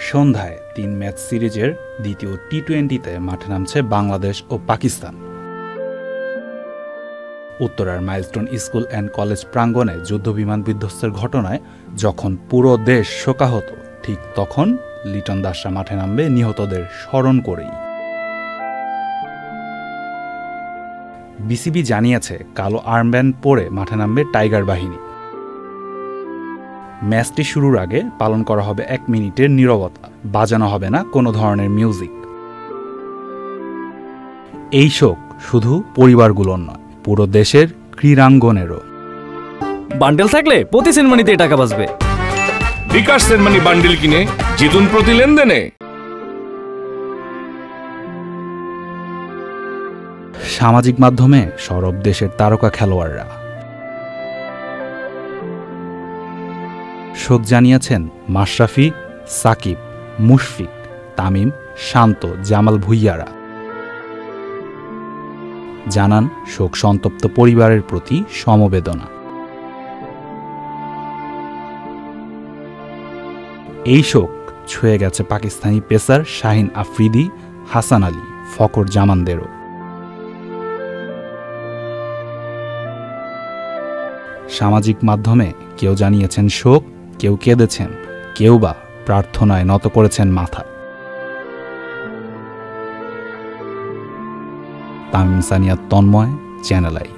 সন্ধ্যায় ৩ ম্যাচ সিরিজের দ্বিতীয় টি-20তে মাঠে নামছে বাংলাদেশ ও পাকিস্তান। উত্তরার মাইলস্টোন স্কুল অ্যান্ড কলেজ প্রাঙ্গণে যুদ্ধবিমান বিধ্বস্তের ঘটনায় যখন পুরো দেশ শোকাহত, ঠিক তখন লিটন দাসরা মাঠে নামবে নিহতদের স্মরণ করেই। বিসিবি জানিয়েছে কালো আর্মব্যান্ড পরে মাঠে নামবে টাইগার বাহিনী। ম্যাচটি শুরুর আগে পালন করা হবে ১ মিনিটের নীরবতা, বাজানো হবে না কোনো ধরনের মিউজিক। এই শোক শুধু পরিবারগুলোর নয়, পুরো দেশের ক্রীড়াঙ্গনেরও। বান্ডেল থাকলে প্রতি সেনমানিতে টাকা বাঁচবে। বিকাশ সেনমানি বান্ডেল কিনে জিতুন প্রতি লেনদেনে। সামাজিক মাধ্যমে সরব দেশের তারকা খেলোয়াড়রা। শোক জানিয়েছেন মাশরাফি, সাকিব, মুশফিক, তামিম, শান্ত, জামাল ভুঁইয়ারা। জানান শোক সন্তপ্ত পরিবারের প্রতি সমবেদনা। এই শোক ছুঁয়ে গেছে পাকিস্তানি পেসার শাহিন আফ্রিদি, হাসান আলী, ফকর জামানদেরও। সামাজিক মাধ্যমে কেউ জানিয়েছেন শোক, কেউ কেঁদেছেন, কেউ বা প্রার্থনায় নত করেছেন মাথা। Tamim Sania Tanmoy, channel I.